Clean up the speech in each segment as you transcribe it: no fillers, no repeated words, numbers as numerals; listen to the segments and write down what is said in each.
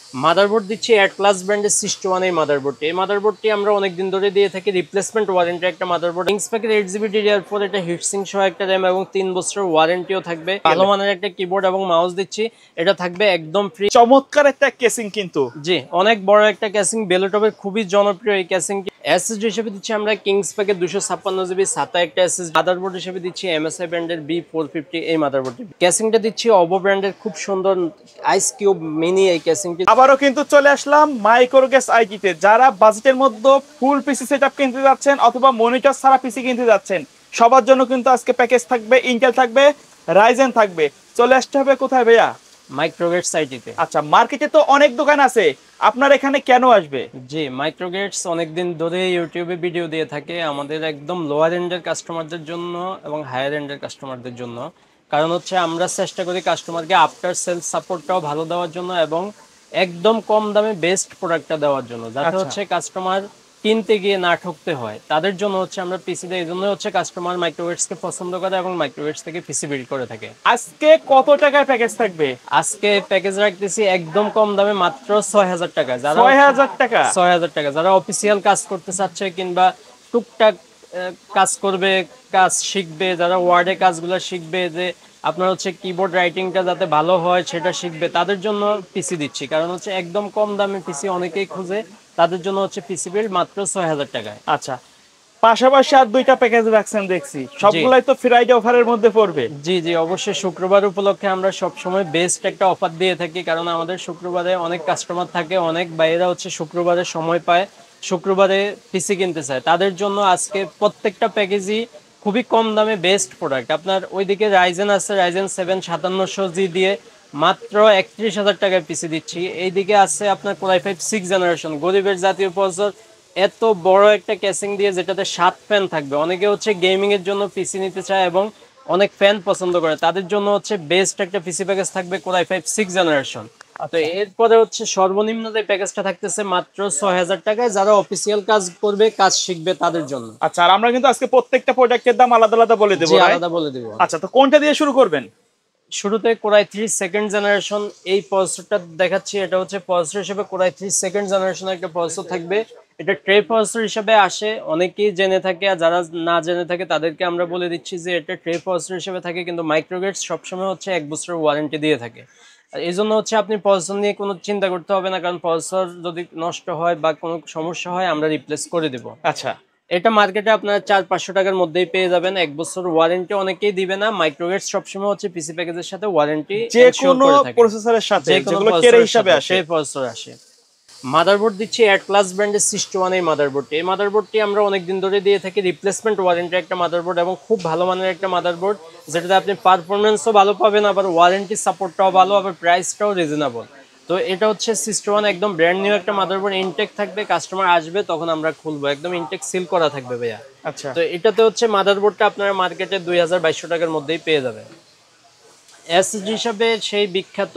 Motherboard দিচ্ছি এট class ব্র্যান্ডের 61 এই মাদারবোর্ডটি। এই মাদারবোর্ডটি আমরা অনেকদিন ধরে দিয়ে থাকি রিপ্লেসমেন্ট ওয়ারেন্টি একটা মাদারবোর্ড। কিংস প্যাকের 8GB DDR4 এটা হিটসিং সহ একটা র্যাম এবং 3 বছরের ওয়ারেন্টিও থাকবে। ভালো মানের একটা কিবোর্ড এবং মাউস দিচ্ছি, এটা থাকবে একদম ফ্রি। চমৎকার একটা কেসিং কিন্তু, জি অনেক বড় একটা ক্যাসিং, বেলোটপের খুবই জনপ্রিয় এই ক্যাসিংটি। এসএসডি হিসেবে দিচ্ছি আমরা কিংস প্যাকের 256GB SATA একটা এসএসডি। মাদারবোর্ড হিসেবে দিচ্ছি MSI ব্র্যান্ডের B450 এই মাদারবোর্ডটি। ক্যাসিংটা দিচ্ছি OVO ব্র্যান্ডের খুব সুন্দর আইস কিউব মিনি এই ক্যাসিংটি। আবারও কিন্তু চলে আসলাম মাইক্রোগ্যাস আইকিতে। যারা বাজেটের মধ্যে ফুল পিসি সেটআপ কিনতে যাচ্ছেন অথবা মনিটর ছাড়া পিসি কিনতে যাচ্ছেন, সবার জন্য কিন্তু আজকে প্যাকেজ থাকবে, ইন্টেল থাকবে, রাইজেন থাকবে। চলে আসতে হবে কোথায় ভাইয়া? মাইক্রোগেটস আইটিতে। আচ্ছা, মার্কেটে তো অনেক দোকান আছে, আপনার এখানে কেন আসবে? জি মাইক্রোগেটস অনেকদিন ধরে ইউটিউবে ভিডিও দিয়ে থাকে আমাদের একদম লোয়ার এন্ডের কাস্টমারদের জন্য এবং হায়ার এন্ডের কাস্টমারদের জন্য। কারণ হচ্ছে আমরা চেষ্টা করি কাস্টমারকে আফটার সেল সাপোর্টটাও ভালো দেওয়ার জন্য এবং একদম কম দামে বেস্ট প্রোডাক্টটা দেওয়ার জন্য, যাতে হচ্ছে কাস্টমার কিনতে গিয়ে না ঠকতে হয়। তাদের জন্য হচ্ছে আমরা পিসি দেই, এই জন্য হচ্ছে কাস্টমার মাইক্রোগেটসকে পছন্দ করে এবং মাইক্রোগেটস থেকে পিসি বিল্ড করে থাকে। আজকে কত টাকায় প্যাকেজ থাকবে? আজকে প্যাকেজ রাখতেছি একদম কম দামে মাত্র 6000 টাকা। যারা 6000 টাকা? 6000 টাকা যারা অফিসিয়াল কাজ করতে চাচ্ছে কিংবা টুকটাক কাজ করবে, কাজ শিখবে, যারা ওয়ার্ডে কাজগুলো শিখবে, যে আপনার হচ্ছে কিবোর্ড রাইটিংটা যাতে ভালো হয় সেটা শিখবে, তাদের জন্য পিসি দিচ্ছি। কারণ হচ্ছে একদম কম দামে পিসি অনেকেই খুঁজে, তাদের জন্য হচ্ছে পিসি বিল্ড মাত্র 6000 টাকায়। আচ্ছা, পাশাপাশি আর দুইটা প্যাকেজ রাখছেন দেখছি, সবগুলাই তো ফ্রাইডে অফারের মধ্যে পড়বে। জি জি অবশ্যই, শুক্রবার উপলক্ষে আমরা সবসময় বেস্ট একটা অফার দিয়ে থাকি। কারণ আমাদের শুক্রবারে অনেক কাস্টমার থাকে, অনেক বাইরেরা হচ্ছে শুক্রবারে সময় পায়, শুক্রবারে পিসি কিনতে চায়, তাদের জন্য আজকে প্রত্যেকটা প্যাকেজই খুবই কম দামে বেস্ট প্রোডাক্ট। আপনার ওইদিকে রাইজেন আছে, রাইজেন 7 5700G দিয়ে মাত্র 31,000 টাকায় পিসি দিচ্ছি। এইদিকে আছে আপনার কোরাই 5 6 জেনারেশন গরিবের জাতীয় প্রসেসর, এত বড় একটা ক্যাসিং দিয়ে যেটাতে 7 ফ্যান থাকবে। অনেকে হচ্ছে গেমিং এর জন্য পিসি নিতে চায় এবং অনেক ফ্যান পছন্দ করে, তাদের জন্য হচ্ছে বেস্ট একটা পিসি প্যাকেজ থাকবে কোরাই 5 6 জেনারেশন। তো এরপরে হচ্ছে সর্বনিম্ন যে প্যাকেজটা থাকতেছে মাত্র 6000 টাকায়, যারা অফিসিয়াল কাজ করবে, কাজ শিখবে তাদের জন্য। আচ্ছা, আর আমরা কিন্তু আজকে প্রত্যেকটা প্রোডাক্টের দাম আলাদা আলাদা বলে দেব, আলাদা বলে দেব। আচ্ছা, তো কোনটা দিয়ে শুরু করবেন? শুরুতে কোরাই 3 সেকেন্ড জেনারেশন এই প্রসেসরটা দেখাচ্ছি। এটা হচ্ছে প্রসেসর হিসেবে কোরাই 3 সেকেন্ড জেনারেশনের একটা প্রসেসর থাকবে। এটা ট্রে প্রসেসর হিসেবে আসে, অনেকেই জেনে থাকে, আর যারা না জেনে থাকে তাদেরকে আমরা বলে দিচ্ছি যে এটা ট্রে প্রসেসর হিসেবে থাকে, কিন্তু মাইক্রোগেটস সবসময় হচ্ছে 1 বছরের ওয়ারেন্টি দিয়ে থাকে। এই জন্য হচ্ছে আপনি প্রসেসর নিয়ে কোনো চিন্তা করতে হবে না, কারণ প্রসেসর যদি নষ্ট হয় বা কোনো সমস্যা হয় আমরা রিপ্লেস করে দেব। আচ্ছা, এটা মার্কেটে আপনারা 400-500 টাকার মধ্যেই পেয়ে যাবেন। 1 বছর ওয়ারেন্টি অনেকেই দিবে না। মাইক্রোগেটস সবসময় হচ্ছে পিসি প্যাকেজের সাথে ওয়ারেন্টি যে কোনো প্রসেসরের সাথে, যেগুলো কেরে হিসাবে আসে, সেই প্রসেসর আসে। মাদারবোর্ড দিচ্ছি এট ক্লাস ব্র্যান্ডের 61 এই মাদারবোর্ডটি। এই মাদারবোর্ডটি আমরা অনেকদিন ধরে দিয়ে থাকি রিপ্লেসমেন্ট ওয়ারেন্টি একটা মাদারবোর্ড এবং খুব ভালো মানের একটা মাদারবোর্ড, যেটাতে আপনি পারফরমেন্সও ভালো পাবেন, আবার ওয়ারেন্টি সাপোর্টটাও ভালো, আবার প্রাইসটাও রিজনেবল। তো এটা হচ্ছে 61 একদম ব্র্যান্ড নিউ একটা মাদারবোর্ড, ইনটেক থাকবে, কাস্টমার আসবে তখন আমরা খুলবো, একদম ইনটেক সিল করা থাকবে ভাইয়া। আচ্ছা, তো এটাতে হচ্ছে মাদারবোর্ডটা আপনারা মার্কেটে 2200 টাকার মধ্যেই পেয়ে যাবেন। এসএসডি হিসাবে সেই বিখ্যাত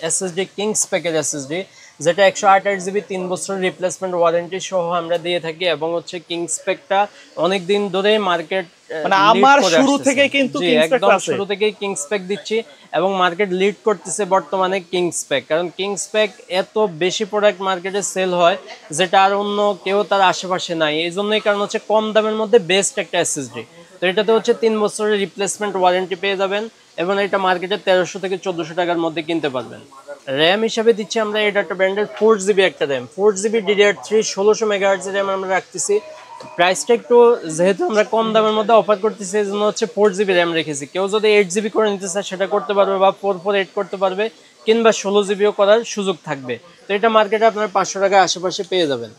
এসএসডি কিংস প্যাকেজ এসএসডি, যেটা 128GB 3 বছরের রিপ্লেসমেন্ট ওয়ারেন্টি সহ আমরা দিয়ে থাকি, এবং হচ্ছে কিংস প্যাকটা অনেকদিন ধরে মার্কেট মানে আমার শুরু থেকে কিন্তু একদম শুরু থেকেই কিংস প্যাক দিচ্ছি এবং মার্কেট লিড করতেছে বর্তমানে কিংস প্যাক। কারণ কিংস প্যাক এত বেশি প্রোডাক্ট মার্কেটে সেল হয় যেটা আর অন্য কেউ তার আশেপাশে নাই, এই জন্যই কারণ হচ্ছে কম দামের মধ্যে বেস্ট একটা এসএসডি। তো এটাতে হচ্ছে 3 বছরের রিপ্লেসমেন্ট ওয়ারেন্টি পেয়ে যাবেন এবং এটা মার্কেটে 1300 থেকে 1400 টাকার মধ্যে কিনতে পারবেন। র্যাম হিসাবে দিচ্ছি আমরা এটা একটা ব্র্যান্ডের 4GB একটা RAM, 4GB DDR3 1600 megahertz RAM আমরা রাখতেছি। প্রাইসটা একটু যেহেতু আমরা কম দামের মধ্যে অফার করতেছি, এই জন্য হচ্ছে 4GB র্যাম রেখেছি। কেউ যদি 8GB করে নিতে চায় সেটা করতে পারবে, বা 448 করতে পারবে, কিংবা 16GBও করার সুযোগ থাকবে। তো এটা মার্কেটে আপনার 500 টাকার আশেপাশে পেয়ে যাবেন।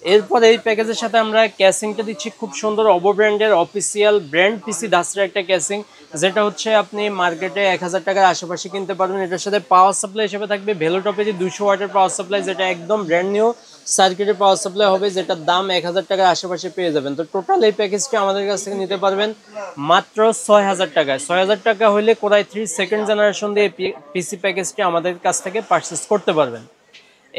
এরপর এই প্যাকেজের সাথে আমরা ক্যাসিংটা দিচ্ছি খুব সুন্দর OVO ব্র্যান্ডের অফিসিয়াল ব্র্যান্ড পিসি দাসরা একটা ক্যাসিং, যেটা হচ্ছে আপনি মার্কেটে 1000 টাকার আশেপাশে কিনতে পারবেন। এটার সাথে পাওয়ার সাপ্লাই হিসেবে থাকবে ভেলোটপের 200 ওয়াটের পাওয়ার সাপ্লাই, যেটা একদম ব্র্যান্ড নিউ সার্কিটের পাওয়ার সাপ্লাই হবে, যেটার দাম 1000 টাকার আশেপাশে পেয়ে যাবেন। তো টোটাল এই প্যাকেজটি আমাদের কাছ থেকে নিতে পারবেন মাত্র 6000 টাকায়। 6000 টাকা হলে কোরাই 3 সেকেন্ড জেনারেশন দিয়ে পিসি প্যাকেজটি আমাদের কাছ থেকে পারচেস করতে পারবেন।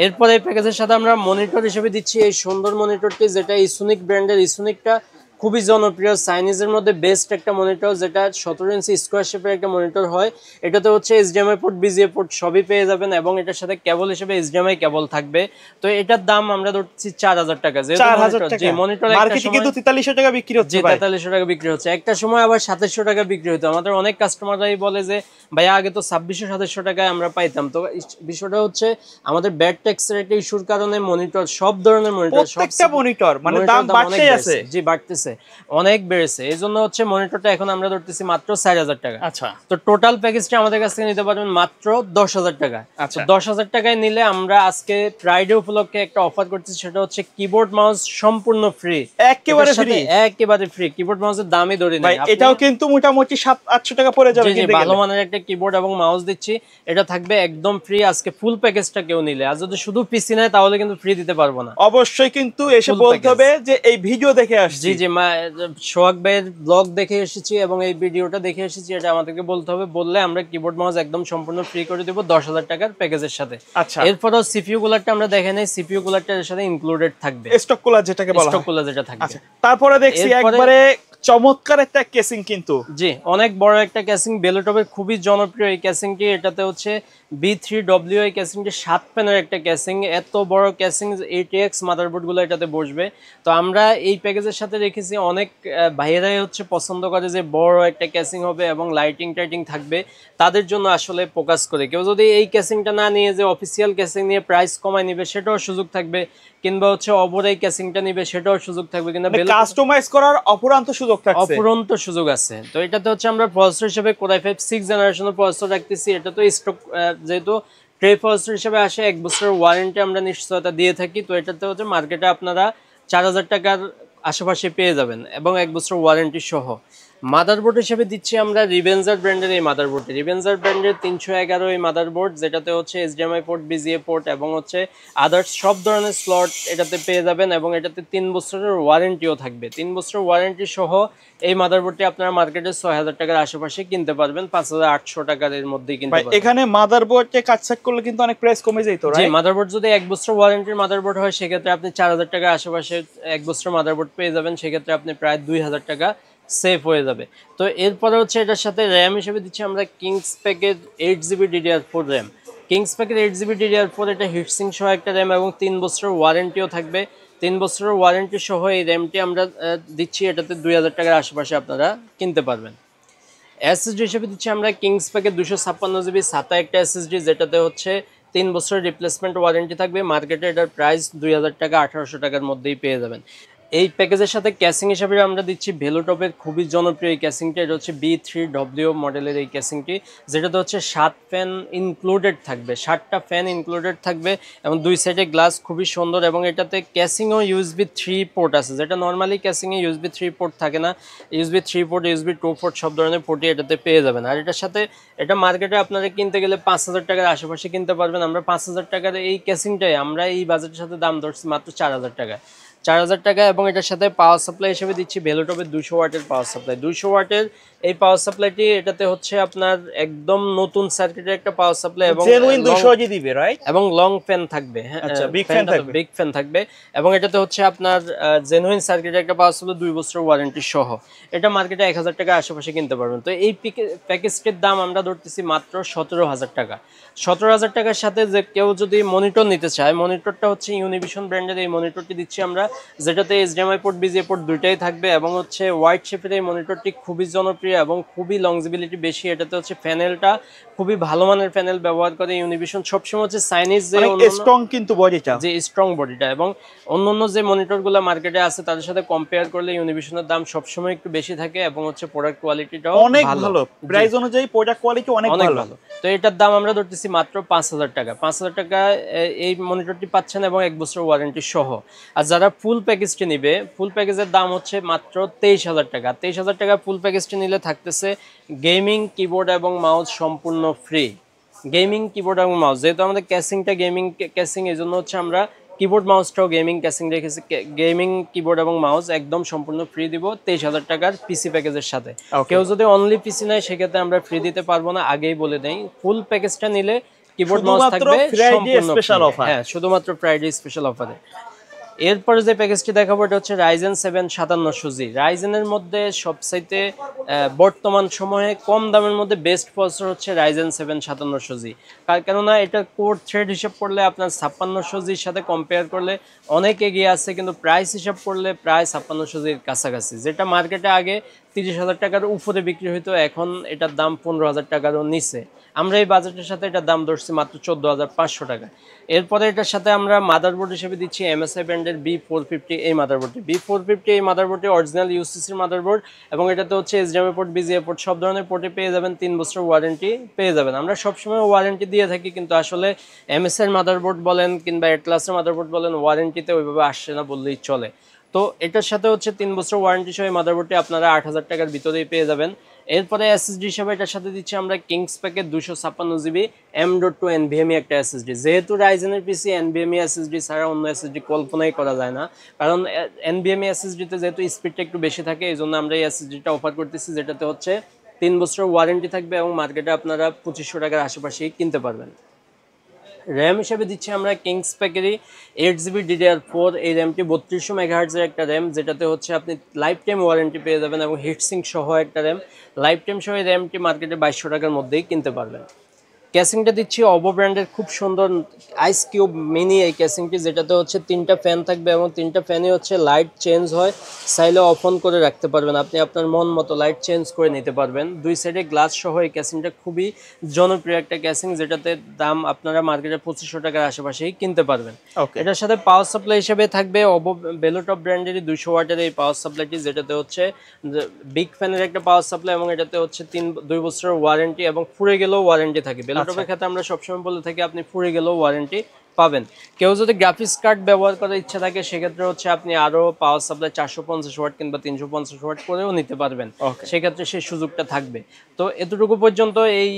এরপর এই প্যাকেজের সাথে আমরা মনিটর হিসেবে দিচ্ছি এই সুন্দর মনিটরটি, যেটা ইসোনিক ব্র্যান্ডের। ইসোনিকটা খুবই জনপ্রিয় চাইনিজের মধ্যে বেস্ট একটা মনিটর, যেটা 17 ইঞ্চি স্কোয়ার শেপের একটা মনিটর হয়। এটাতে হচ্ছে এইচডিএমআই পোর্ট, বিজিএ পোর্ট সবই পেয়ে যাবেন, এবং এটার সাথে কেবল হিসেবে এইচডিএমআই কেবল থাকবে। তো এটার দাম আমরা ধরছি 4000 টাকা। যেহেতু 4000 মনিটর, টাকা জি মনিটর মার্কেটে কিন্তু 4300 টাকা বিক্রি হচ্ছে ভাই। 4300 টাকা বিক্রি হচ্ছে, একটা সময় আবার 2700 টাকা বিক্রি হতো। আমাদের অনেক কাস্টমাররাই বলে যে ভাইয়া আগে তো 2600-2700 টাকায় আমরা পাইতাম। তো বিষয়টা হচ্ছে আমাদের ব্যাড ট্যাক্সের একটা ইস্যুর কারণে মনিটর, সব ধরনের মনিটর, প্রত্যেকটা মনিটর মানে দাম বাড়তেই আছে। জি বাড়তেছে, অনেক বেড়েছে। এই জন্য হচ্ছে মনিটরটা এখন আমরা ধরতেছি মাত্র 4000 টাকা। আচ্ছা, তো টোটাল প্যাকেজটা আমাদের কাছ থেকে নিতে পারবেন মাত্র 10000 টাকা। আচ্ছা, 10000 টাকায় নিলে আমরা আজকে ফ্রাইডে উপলক্ষে একটা অফার করতেছি, সেটা হচ্ছে কিবোর্ড মাউস সম্পূর্ণ ফ্রি, একেবারে ফ্রি, একেবারে ফ্রি। কিবোর্ড মাউসের দামই ধরে ভাই নেই, এটাও কিন্তু মোটামুটি 700-800 টাকা পড়ে যাবে কিনতে গেলে। ভালো মানের একটা কিবোর্ড এবং মাউস দিচ্ছি, এটা থাকবে একদম ফ্রি আজকে ফুল প্যাকেজটা কেউ নিলে। আর যদি শুধু পিসি নেয় তাহলে কিন্তু ফ্রি দিতে পারবো না। অবশ্যই কিন্তু এসে বলতে হবে যে এই ভিডিও দেখে আসছি। জি জি, সোহাগ ভাইয়ের ব্লগ দেখে এসেছি এবং এই ভিডিওটা দেখে এসেছি, এটা আমাদেরকে বলতে হবে। বললে আমরা কিবোর্ড মাউস একদম সম্পূর্ণ ফ্রি করে দেব 10000 টাকার প্যাকেজের সাথে। আচ্ছা, এরপরও সিপিইউ কুলারটা আমরা দেখে নেই, সিপিইউ কুলারটা এর সাথে ইনক্লুডেড থাকবে, স্টক কুলার যেটাকে বলা হয়, স্টক কুলার যেটা থাকবে। আচ্ছা, তারপরে দেখছি একবারে চমৎকার একটা কেসিং, কিন্তু জি অনেক বড় একটা ক্যাসিং, বেলোটপের খুবই জনপ্রিয় এই ক্যাসিংটি। এটাতে হচ্ছে B3W এই ক্যাসিংটি 7 পেনের একটা ক্যাসিং। এত বড় ক্যাসিং, ATX মাদারবোর্ডগুলো এটাতে বসবে। তো আমরা এই প্যাকেজের সাথে রেখেছি, অনেক ভাইয়েরাই হচ্ছে পছন্দ করে যে বড় একটা ক্যাসিং হবে এবং লাইটিং টাইটিং থাকবে, তাদের জন্য আসলে ফোকাস করে। কেউ যদি এই ক্যাসিংটা না নিয়ে যে অফিসিয়াল ক্যাসিং নিয়ে প্রাইস কমায় নিবে, সেটাও সুযোগ থাকবে, কিংবা হচ্ছে অপর এই ক্যাসিংটা নিবে, সেটাও সুযোগ থাকবে, কিন্তু কাস্টমাইজ করার অপুরন্ত সুযোগ থাকছে, অপুরন্ত সুযোগ আছে। তো এটাতে হচ্ছে আমরা প্রসেসর হিসেবে Core i5 6th জেনারেশনের প্রসেসর রাখতেছি। এটা তো স্টক, যেহেতু ট্রে প্রসেসর হিসেবে আসে, 1 বছরের ওয়ারেন্টি আমরা নিশ্চয়তা দিয়ে থাকি। তো এটাতে হচ্ছে মার্কেটে আপনারা 4000 টাকার আশেপাশে পেয়ে যাবেন এবং 1 বছর ওয়ারেন্টি সহ। মাদারবোর্ড হিসেবে দিচ্ছি আমরা রিভেঞ্জার ব্র্যান্ডের এই মাদারবোর্ড, রিভেঞ্জার ব্র্যান্ডের 311 এই মাদারবোর্ড, যেটাতে হচ্ছে এইচডিএমআই পোর্ট, বিজিএ পোর্ট এবং হচ্ছে আদার্স সব ধরনের স্লট এটাতে পেয়ে যাবেন, এবং এটাতে 3 বছরের ওয়ারেন্টিও থাকবে। 3 বছরের ওয়ারেন্টি সহ এই মাদারবোর্ডটি আপনারা মার্কেটে 6000 টাকার আশেপাশে কিনতে পারবেন, 5800 টাকার এর মধ্যেই কিনতে পারবেন। এখানে মাদারবোর্ডে কাট চেক করলে কিন্তু অনেক প্রাইস কমে যায়। তো জি, মাদারবোর্ড যদি 1 বছর ওয়ারেন্টির মাদারবোর্ড হয়, সেক্ষেত্রে আপনি 4000 টাকার আশেপাশে 1 বছর মাদারবোর্ড পেয়ে যাবেন, সেক্ষেত্রে আপনি প্রায় 2000 টাকা সেভ হয়ে যাবে। তো এরপরে হচ্ছে এটার সাথে র্যাম হিসেবে দিচ্ছি আমরা Kings package 8GB DDR4 RAM. Kings package 8GB DDR4, এটা হিটসিং সহ একটা র্যাম এবং 3 বছরের ওয়ারেন্টিও থাকবে। 3 বছরের ওয়ারেন্টি সহ এই র্যামটি আমরা দিচ্ছি, এটাতে 2000 টাকার আশেপাশে আপনারা কিনতে পারবেন। এসএসডি হিসেবে দিচ্ছি আমরা কিংস প্যাকেজ 256GB SATA একটা এসএসডি, যেটাতে হচ্ছে 3 বছরের রিপ্লেসমেন্ট ওয়ারেন্টি থাকবে। মার্কেটে এটার প্রাইস 2000 টাকা, 1800 টাকার মধ্যেই পেয়ে যাবেন। এই প্যাকেজের সাথে ক্যাসিং হিসেবে আমরা দিচ্ছি ভেলোটপের খুবই জনপ্রিয় এই ক্যাসিংটি। এটা হচ্ছে B3W মডেলের এই ক্যাসিংটি, যেটাতে হচ্ছে 7 ফ্যান ইনক্লুডেড থাকবে, 7টা ফ্যান ইনক্লুডেড থাকবে এবং 2 সাইডে গ্লাস, খুবই সুন্দর। এবং এটাতে ক্যাসিংও USB 3 পোর্ট আছে, যেটা নর্মালি ক্যাসিংয়ে USB 3 পোর্ট থাকে না। USB 3 পোর্ট, USB 2 পোর্ট সব ধরনের পোর্টই এটাতে পেয়ে যাবেন। আর এটার সাথে এটা মার্কেটে আপনারা কিনতে গেলে 5000 টাকার আশেপাশে কিনতে পারবেন। আমরা 5000 টাকার এই ক্যাসিংটাই আমরা এই বাজেটের সাথে দাম ধরছি মাত্র 4000 টাকা, 4000 টাকা। এবং এটার সাথে পাওয়ার সাপ্লাই হিসেবে দিচ্ছি ভেলোটপের 200 ওয়াটের পাওয়ার সাপ্লাই। 200 ওয়াটের এই পাওয়ার সাপ্লাইটি, এটাতে হচ্ছে আপনার একদম নতুন সার্কিটের একটা পাওয়ার সাপ্লাই এবং জেনুইন 200 জি দিবে, রাইট? এবং লং ফ্যান থাকবে। হ্যাঁ, আচ্ছা, বিগ ফ্যান থাকবে, বিগ ফ্যান থাকবে। এবং এটাতে হচ্ছে আপনার জেনুইন সার্কিটের একটা পাওয়ার সাপ্লাই 2 বছরের ওয়ারেন্টি সহ। এটা মার্কেটে 1000 টাকা আশেপাশে কিনতে পারবেন। তো এই প্যাকেজটির দাম আমরা ধরতেছি মাত্র 17000 টাকা। 17000 টাকার সাথে যে কেউ যদি মনিটর নিতে চায়, মনিটরটা হচ্ছে ইউনিভিশন ব্র্যান্ডের এই মনিটরটি দিচ্ছি আমরা, যেটাতে এইচডিএমআই পোর্ট, বিজিএ পোর্ট দুইটাই থাকবে এবং হচ্ছে হোয়াইট শেপের এই মনিটরটি খুবই জনপ্রিয় এবং খুবই লংজিবিলিটি বেশি। এটাতে হচ্ছে প্যানেলটা খুবই ভালো মানের প্যানেল ব্যবহার করে ইউনিভিশন। সবসময় হচ্ছে চাইনিজ যে স্ট্রং কিন্তু বডিটা, যে স্ট্রং বডিটা, এবং অন্যান্য যে মনিটরগুলো মার্কেটে আছে তাদের সাথে কম্পেয়ার করলে ইউনিভিশনের দাম সবসময় একটু বেশি থাকে এবং হচ্ছে প্রোডাক্ট কোয়ালিটিটাও অনেক ভালো, প্রাইস অনুযায়ী প্রোডাক্ট কোয়ালিটি অনেক ভালো। তো এটার দাম আমরা ধরতেছি মাত্র 5000 টাকা। 5000 টাকা এই মনিটরটি পাচ্ছেন এবং 1 বছর ওয়ারেন্টি সহ। আর যারা ফুল প্যাকেজটি নিবে, ফুল প্যাকেজের দাম হচ্ছে মাত্র 23000 টাকা। 23000 টাকা ফুল প্যাকেজটি নিলে থাকতেছে গেমিং কিবোর্ড এবং মাউস সম্পূর্ণ ফ্রি। গেমিং কিবোর্ড এবং মাউস, যেহেতু আমাদের ক্যাসিংটা গেমিং ক্যাসিং, এই জন্য হচ্ছে আমরা কিবোর্ড মাউসটাও গেমিং ক্যাসিং রেখেছি। গেমিং কিবোর্ড এবং মাউস একদম সম্পূর্ণ ফ্রি দিব 23000 টাকার পিসি প্যাকেজের সাথে। কেউ যদি অনলি পিসি নেয়, সেক্ষেত্রে আমরা ফ্রি দিতে পারবো না, আগেই বলে দেই। ফুল প্যাকেজটা নিলে কিবোর্ড মাউস থাকবে সম্পূর্ণ স্পেশাল অফার। হ্যাঁ, শুধুমাত্র ফ্রাইডে স্পেশাল অফারে। এরপরে যে প্যাকেজটি দেখাবো এটা হচ্ছে রাইজেন 7 5700G। রাইজেনের মধ্যে সবচাইতে বর্তমান সময়ে কম দামের মধ্যে বেস্ট প্রসেসর হচ্ছে রাইজেন 7 5700G। কেননা এটা কোর থ্রেড হিসাব করলে আপনার 5600Gর সাথে কম্পেয়ার করলে অনেক এগিয়ে আছে, কিন্তু প্রাইস হিসাব করলে প্রায় 5600Gর কাছাকাছি, যেটা মার্কেটে আগে 30,000 টাকার উপরে বিক্রি হইতো, এখন এটার দাম 15,000 টাকারও নিচে। আমরা এই বাজেটের সাথে এটার দাম ধরছি মাত্র 14,500 টাকা। এরপরে এটার সাথে আমরা মাদারবোর্ড হিসেবে দিচ্ছি MSI ব্র্যান্ডের B450 এই মাদারবোর্ডটি। B450 এই মাদারবোর্ডটি অরিজিনাল ইউসিসির মাদারবোর্ড এবং এটাতে হচ্ছে HDMI পোর্ট, BGA পোর্ট সব ধরনের পোর্টে পেয়ে যাবেন, 3 বছর ওয়ারেন্টি পেয়ে যাবেন। আমরা সবসময় ওয়ারেন্টি দিয়ে থাকি, কিন্তু আসলে MSI এর মাদারবোর্ড বলেন কিংবা এটলাসের মাদারবোর্ড বলেন ওয়ারেন্টিতে ওইভাবে আসছে না বললেই চলে। তো এটার সাথে হচ্ছে 3 বছর ওয়ারেন্টি সহ এই মাদারবোর্ডটি আপনারা 8,000 টাকার ভিতরেই পেয়ে যাবেন। এরপরে এসএসডি হিসাবে এটার সাথে দিচ্ছি আমরা কিংস প্যাকের 256GB M.2 NVMe একটা এসএসডি। যেহেতু রাইজেনের পিসি NVMe এসএসডি ছাড়া অন্য এসএসডি কল্পনাই করা যায় না, কারণ NVMe এসএসডিতে যেহেতু স্পিডটা একটু বেশি থাকে, এই জন্য আমরা এই এসএসডিটা অফার করতেছি, যেটাতে হচ্ছে 3 বছর ওয়ারেন্টি থাকবে এবং মার্কেটে আপনারা 2500 টাকার আশেপাশেই কিনতে পারবেন। র্যাম হিসেবে দিচ্ছি আমরা কিংস প্যাকেরই 8GB DDR4। এই র্যামটি 3200 মেগাহার্টজের একটা র্যাম, যেটাতে হচ্ছে আপনি লাইফ টাইম ওয়ারেন্টি পেয়ে যাবেন এবং হিটসিঙ্ক সহ একটা র্যাম। লাইফ টাইম সহ এই র্যামটি মার্কেটে 2200 টাকার মধ্যেই কিনতে পারবেন। ক্যাসিংটা দিচ্ছি অবো ব্র্যান্ডের খুব সুন্দর আইস কিউব মিনি এই ক্যাসিংটি, যেটাতে হচ্ছে 3টা ফ্যান থাকবে এবং 3টা ফ্যানই হচ্ছে লাইট চেঞ্জ হয়, চাইলে অফ অন করে রাখতে পারবেন, আপনি আপনার মন মতো লাইট চেঞ্জ করে নিতে পারবেন। 2 সাইডে গ্লাস সহ এই ক্যাসিংটা খুবই জনপ্রিয় একটা ক্যাসিং, যেটাতে দাম আপনারা মার্কেটে 2500 টাকার আশেপাশেই কিনতে পারবেন। এটার সাথে পাওয়ার সাপ্লাই হিসেবে থাকবে অবো বেলোটপ ব্র্যান্ডেরই 200 ওয়াটের এই পাওয়ার সাপ্লাইটি, যেটাতে হচ্ছে বিগ ফ্যানের একটা পাওয়ার সাপ্লাই এবং এটাতে হচ্ছে 2 বছরের ওয়ারেন্টি এবং পুড়ে গেলেও ওয়ারেন্টি থাকে। বেলোটপের ক্ষেত্রে আমরা সবসময় বলে থাকি আপনি পুড়ে গেলেও ওয়ারেন্টি পাবেন। কেউ যদি গ্রাফিক্স কার্ড ব্যবহার করার ইচ্ছা থাকে সেক্ষেত্রে হচ্ছে আপনি আরো পাওয়ার সাপ্লাই 450 ওয়াট কিংবা 350 ওয়াট করেও নিতে পারবেন, সেক্ষেত্রে সেই সুযোগটা থাকবে। তো এতটুকু পর্যন্ত এই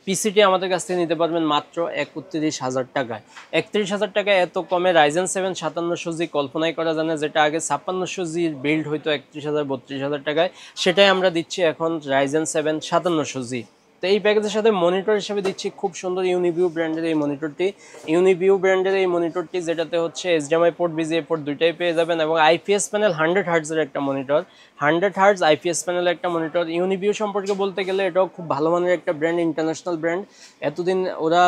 পিসিটি আমাদের কাছ থেকে নিতে পারবেন মাত্র 31,000 টাকায়। 31,000 টাকায় এত কমে রাইজেন 7 5700G কল্পনাই করা যায় না, যেটা আগে 5600G বিল্ড হইতো 31,000 32,000 টাকায়, সেটাই আমরা দিচ্ছি এখন রাইজেন 7 5700G। তো এই প্যাকেজের সাথে মনিটর হিসেবে দিচ্ছি খুব সুন্দর ইউনিভিউ ব্র্যান্ডের এই মনিটরটি। ইউনিভিউ ব্র্যান্ডের এই মনিটরটি, যেটাতে হচ্ছে HDMI পোর্ট BGA পোর্ট দুইটাই পেয়ে যাবেন এবং IPS প্যানেল 100 হার্টজের একটা মনিটর, 100 হার্টজ IPS প্যানেল একটা মনিটর। ইউনিভিউ সম্পর্কে বলতে গেলে এটাও খুব ভালো মানের একটা ব্র্যান্ড, ইন্টারন্যাশনাল ব্র্যান্ড। এতদিন ওরা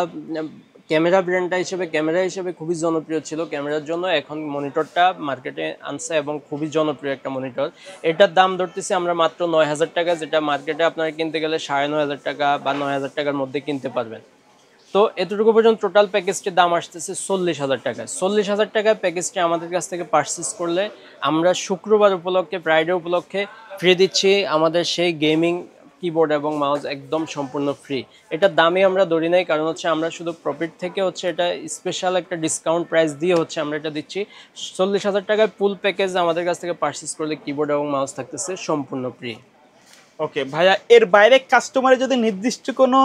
ক্যামেরা ব্র্যান্ডটা ক্যামেরা হিসেবে খুবই জনপ্রিয় ছিল ক্যামেরার জন্য, এখন মনিটরটা মার্কেটে আনছে এবং খুবই জনপ্রিয় একটা মনিটর। এটার দাম ধরতেছি আমরা মাত্র 9,000 টাকা, যেটা মার্কেটে আপনারা কিনতে গেলে 9,500 টাকা বা 9,000 টাকার মধ্যে কিনতে পারবেন। তো এতটুকু পর্যন্ত টোটাল প্যাকেজটির দাম আসতেছে 40,000 টাকা। 40,000 টাকায় প্যাকেজটি আমাদের কাছ থেকে পারচেস করলে আমরা শুক্রবার উপলক্ষে, ফ্রাইডে উপলক্ষে ফ্রি দিচ্ছি আমাদের সেই গেমিং কিবোর্ড এবং মাউস, একদম সম্পূর্ণ ফ্রি। এটার দামই আমরা ধরি নাই, কারণ হচ্ছে আমরা শুধু প্রফিট থেকে হচ্ছে এটা স্পেশাল একটা ডিসকাউন্ট প্রাইস দিয়ে হচ্ছে আমরা এটা দিচ্ছি। 40,000 টাকায় ফুল প্যাকেজ আমাদের কাছ থেকে পারচেস করলে কিবোর্ড এবং মাউস থাকতেছে সম্পূর্ণ ফ্রি। ওকে ভাইয়া, এর বাইরে কাস্টমারের যদি নির্দিষ্ট কোনো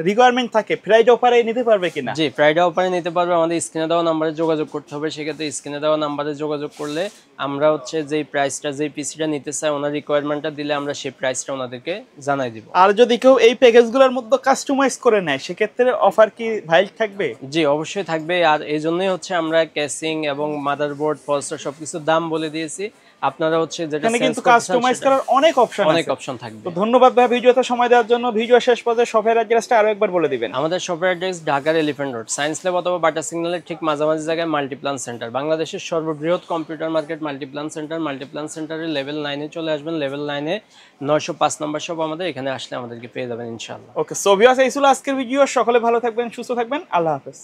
রিকোয়ারমেন্ট থাকে ফ্রাইডে অফারে নিতে পারবে কিনা? জি, ফ্রাইডে অফারে নিতে পারবে। আমাদের স্ক্রিনে দেওয়া নাম্বারে যোগাযোগ করতে হবে, সেক্ষেত্রে স্ক্রিনে দেওয়া নাম্বারে যোগাযোগ করলে আমরা হচ্ছে যেই প্রাইসটা, যেই পিসিটা নিতে চাই ওনার রিকোয়ারমেন্টটা দিলে আমরা সেই প্রাইসটা ওনাদেরকে জানাই দিব। আর যদি কেউ এই প্যাকেজগুলোর মধ্যে কাস্টমাইজ করে নেয় সেক্ষেত্রে অফার কি ভাইল থাকবে? জি, অবশ্যই থাকবে। আর এই জন্যই হচ্ছে আমরা ক্যাসিং এবং মাদারবোর্ড প্রসেসর সবকিছুর দাম বলে দিয়েছি, আপনারা হচ্ছে যেটা কিন্তু কাস্টমাইজ করার অনেক অপশন থাকবে। তো ধন্যবাদ ভাই ভিডিওতে সময় দেওয়ার জন্য। ভিডিও শেষ পর্যায়ে শপের অ্যাড্রেসটা আরো একবার বলে দিবেন। আমাদের শপের অ্যাড্রেস ঢাকার এলিফ্যান্ট রোড, সায়েন্স ল্যাব অথবা বাটা সিগন্যালের ঠিক মাঝামাঝি জায়গায় মাল্টিপ্লান সেন্টার, বাংলাদেশের সর্ববৃহৎ computer market Multiplan centre. Multiplan সেন্টারের লেভেল 9-এ চলে আসবেন, লেভেল 9-এ 905 নম্বর শপ আমাদের, এখানে আসলে আমাদেরকে পেয়ে যাবেন ইনশাআল্লাহ। ওকে, সো ভিউয়ার্স এই ছিল আজকের ভিডিও। সকলে ভালো থাকবেন, সুস্থ থাকবেন, আল্লাহ হাফেজ।